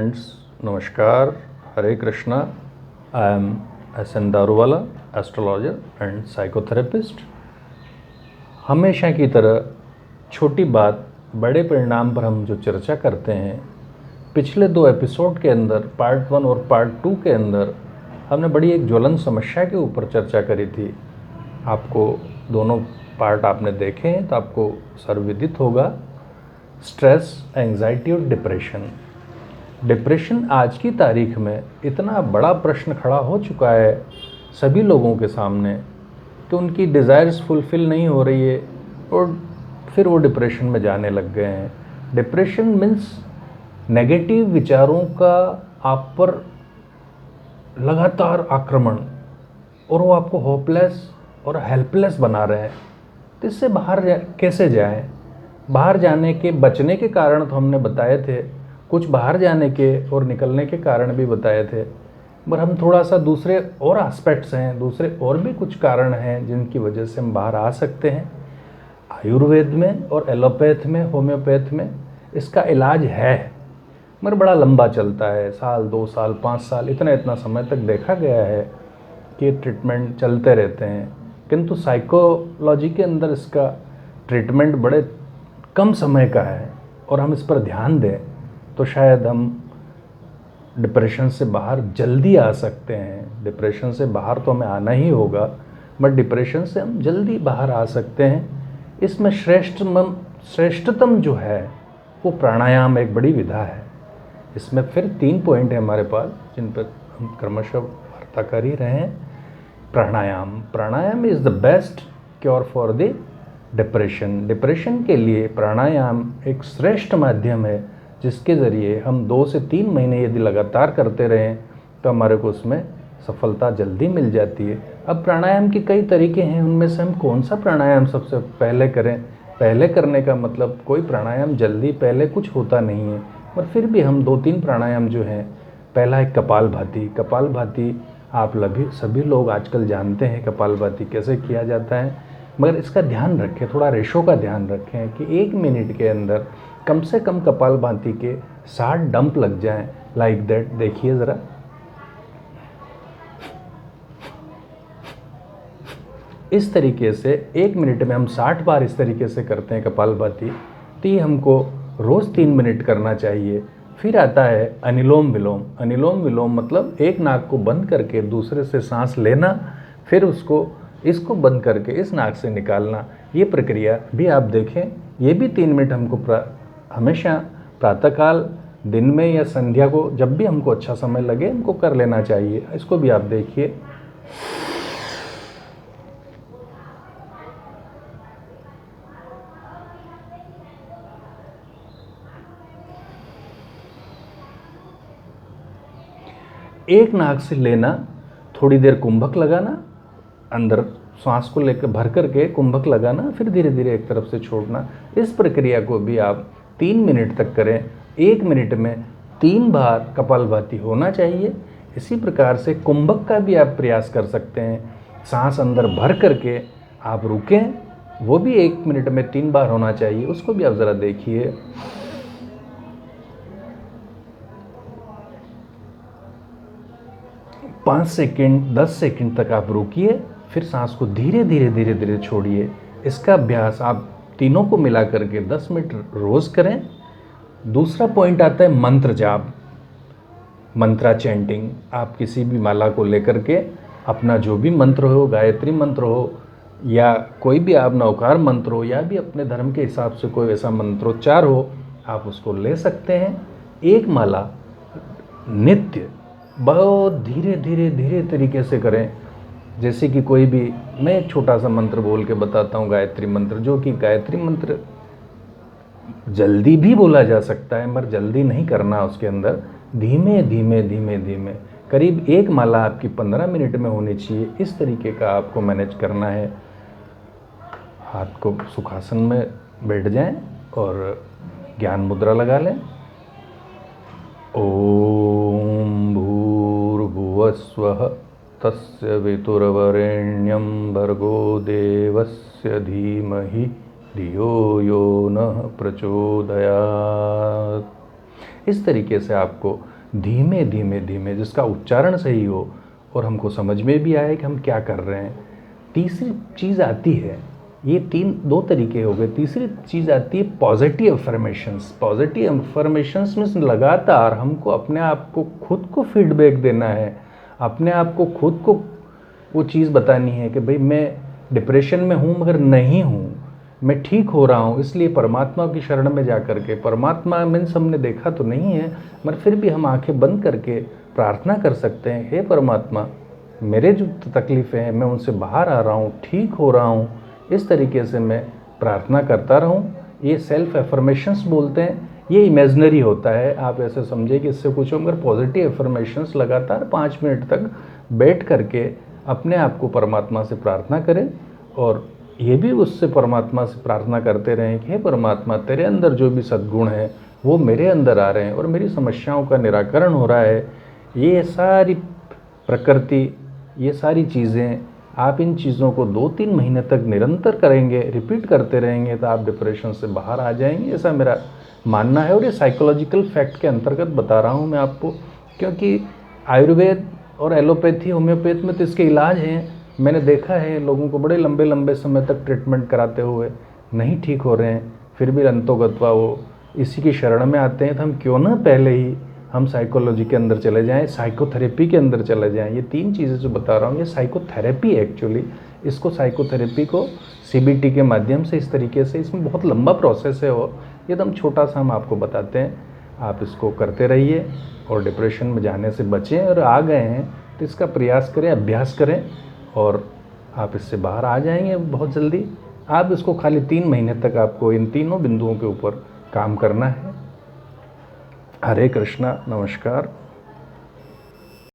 Friends, नमस्कार, Hare Krishna. I am SN Daruwalla, astrologer and psychotherapist. हमेशा की तरह छोटी बात बड़े परिणाम पर हम जो चर्चा करते हैं, पिछले 2 एपिसोड के अंदर पार्ट 1 और पार्ट 2 के अंदर हमने बड़ी एक ज्वलन समस्या के ऊपर चर्चा करी थी। आपको दोनों पार्ट आपने देखे हैं तो आपको सर्वविदित होगा। स्ट्रेस, एंजाइटी और डिप्रेशन आज की तारीख में इतना बड़ा प्रश्न खड़ा हो चुका है सभी लोगों के सामने कि उनकी डिज़ायर्स फुलफ़िल नहीं हो रही है और फिर वो डिप्रेशन में जाने लग गए हैं। डिप्रेशन मीन्स नेगेटिव विचारों का आप पर लगातार आक्रमण और वो आपको होपलेस और हेल्पलेस बना रहे हैं। तो इससे बाहर कैसे जाएं? बाहर जाने के बचने के कारण तो हमने बताए थे, कुछ बाहर जाने के और निकलने के कारण भी बताए थे, पर हम थोड़ा सा दूसरे और एस्पेक्ट्स हैं, दूसरे और भी कुछ कारण हैं जिनकी वजह से हम बाहर आ सकते हैं। आयुर्वेद में और एलोपैथ में, होम्योपैथ में इसका इलाज है, मगर बड़ा लंबा चलता है। साल, 2 साल, 5 साल, इतना समय तक देखा गया है कि ट्रीटमेंट चलते रहते हैं। किंतु साइकोलॉजी के अंदर इसका ट्रीटमेंट बड़े कम समय का है और हम इस पर ध्यान दें तो शायद हम डिप्रेशन से बाहर जल्दी आ सकते हैं। डिप्रेशन से बाहर तो हमें आना ही होगा, बट डिप्रेशन से हम जल्दी बाहर आ सकते हैं। इसमें श्रेष्ठतम जो है वो प्राणायाम एक बड़ी विधा है। इसमें फिर 3 पॉइंट है हमारे पास जिन पर हम क्रमशः वार्ता कर ही रहे हैं। Pranayama is the best cure for the depression के लिए प्राणायाम एक श्रेष्ठ माध्यम है, जिसके ज़रिए हम 2 से 3 महीने यदि लगातार करते रहें तो हमारे को उसमें सफलता जल्दी मिल जाती है। अब प्राणायाम के कई तरीके हैं, उनमें से हम कौन सा प्राणायाम सबसे पहले करें? पहले करने का मतलब कोई प्राणायाम जल्दी पहले कुछ होता नहीं है, पर फिर भी हम 2-3 प्राणायाम जो हैं, पहला है कपालभाति। आप सभी लोग आजकल जानते हैं कपालभाति कैसे किया जाता है, मगर इसका ध्यान रखें, थोड़ा रेशो का ध्यान रखें कि 1 मिनट के अंदर कम से कम कपालभाति के 60 डंप लग जाएं, लाइक दैट। देखिए ज़रा, इस तरीके से 1 मिनट में हम 60 बार इस तरीके से करते हैं कपालभाति। तो ये हमको रोज़ 3 मिनट करना चाहिए। फिर आता है अनुलोम विलोम मतलब एक नाक को बंद करके दूसरे से सांस लेना, फिर इसको बंद करके इस नाक से निकालना। ये प्रक्रिया भी आप देखें, ये भी 3 मिनट हमको हमेशा प्रातःकाल, दिन में या संध्या को, जब भी हमको अच्छा समय लगे हमको कर लेना चाहिए। इसको भी आप देखिए। एक नाक से लेना, थोड़ी देर कुंभक लगाना, अंदर सांस को लेकर भर करके कुंभक लगाना, फिर धीरे धीरे एक तरफ से छोड़ना। इस प्रक्रिया को भी आप 3 मिनट तक करें। 1 मिनट में 3 बार कपालभाति होना चाहिए। इसी प्रकार से कुंभक का भी आप प्रयास कर सकते हैं। सांस अंदर भर करके आप रुकें, वो भी 1 मिनट में 3 बार होना चाहिए। उसको भी आप ज़रा देखिए। पाँच सेकेंड, 10 सेकेंड तक आप रुकिए, फिर सांस को धीरे धीरे छोड़िए। इसका अभ्यास आप तीनों को मिला करके 10 मिनट रोज़ करें। दूसरा पॉइंट आता है मंत्र जाप, मंत्रा चैंटिंग। आप किसी भी माला को लेकर के अपना जो भी मंत्र हो, गायत्री मंत्र हो या कोई भी आप नवकार मंत्र हो, या भी अपने धर्म के हिसाब से कोई ऐसा मंत्रोच्चार हो, आप उसको ले सकते हैं। एक माला नित्य बहुत धीरे तरीके से करें। जैसे कि कोई भी, मैं एक छोटा सा मंत्र बोल के बताता हूँ, गायत्री मंत्र, जो कि गायत्री मंत्र जल्दी भी बोला जा सकता है, मगर जल्दी नहीं करना। उसके अंदर धीमे करीब 1 माला आपकी 15 मिनट में होनी चाहिए। इस तरीके का आपको मैनेज करना है। हाथ को सुखासन में बैठ जाएं और ज्ञान मुद्रा लगा लें। ओम भूर्भुवस्वः तस्य वितुर्वरेण्यं भर्गो देवस्य धीमहि धियो यो नः प्रचोदयात्। इस तरीके से आपको धीमे धीमे धीमे, जिसका उच्चारण सही हो और हमको समझ में भी आए कि हम क्या कर रहे हैं। तीसरी चीज़ आती है, ये दो तरीके हो गए। तीसरी चीज़ आती है पॉजिटिव अफर्मेशंस। पॉजिटिव अफर्मेशंस में लगातार हमको अपने आप को खुद को फीडबैक देना है, अपने आप को खुद को वो चीज़ बतानी है कि भाई मैं डिप्रेशन में हूँ मगर नहीं हूँ, मैं ठीक हो रहा हूँ। इसलिए परमात्मा की शरण में जा कर के, परमात्मा मीन्स हमने देखा तो नहीं है मगर फिर भी हम आंखें बंद करके प्रार्थना कर सकते हैं, हे परमात्मा मेरे जो तकलीफ़ें हैं मैं उनसे बाहर आ रहा हूँ, ठीक हो रहा हूँ। इस तरीके से मैं प्रार्थना करता रहूँ। ये सेल्फ एफर्मेशंस बोलते हैं। ये इमेजनरी होता है, आप ऐसे समझे कि इससे कुछ हो, मगर पॉजिटिव एफर्मेशंस लगातार 5 मिनट तक बैठ करके अपने आप को परमात्मा से प्रार्थना करें और ये भी उससे परमात्मा से प्रार्थना करते रहें कि हे परमात्मा तेरे अंदर जो भी सद्गुण हैं वो मेरे अंदर आ रहे हैं और मेरी समस्याओं का निराकरण हो रहा है। ये सारी प्रकृति, ये सारी चीज़ें, आप इन चीज़ों को 2-3 महीने तक निरंतर करेंगे, रिपीट करते रहेंगे तो आप डिप्रेशन से बाहर आ जाएंगे, ऐसा मेरा मानना है। और ये साइकोलॉजिकल फैक्ट के अंतर्गत बता रहा हूँ मैं आपको, क्योंकि आयुर्वेद और एलोपैथी, होम्योपैथ में तो इसके इलाज हैं। मैंने देखा है लोगों को बड़े लंबे लंबे समय तक ट्रीटमेंट कराते हुए नहीं ठीक हो रहे हैं, फिर भी अंतोगत्वा वो इसी की शरण में आते हैं। तो हम क्यों ना पहले ही हम साइकोलॉजी के अंदर चले जाएं, साइकोथेरेपी के अंदर चले जाएं। ये 3 चीज़ें जो बता रहा हूँ ये साइकोथेरेपी है एक्चुअली। इसको साइकोथेरेपी को सीबीटी के माध्यम से इस तरीके से, इसमें बहुत लंबा प्रोसेस है और एकदम छोटा सा हम आपको बताते हैं। आप इसको करते रहिए और डिप्रेशन में जाने से बचें। और आ गए हैं तो इसका प्रयास करें, अभ्यास करें और आप इससे बाहर आ जाएंगे बहुत जल्दी। आप इसको खाली 3 महीने तक आपको इन तीनों बिंदुओं के ऊपर काम करना है। हरे कृष्णा, नमस्कार।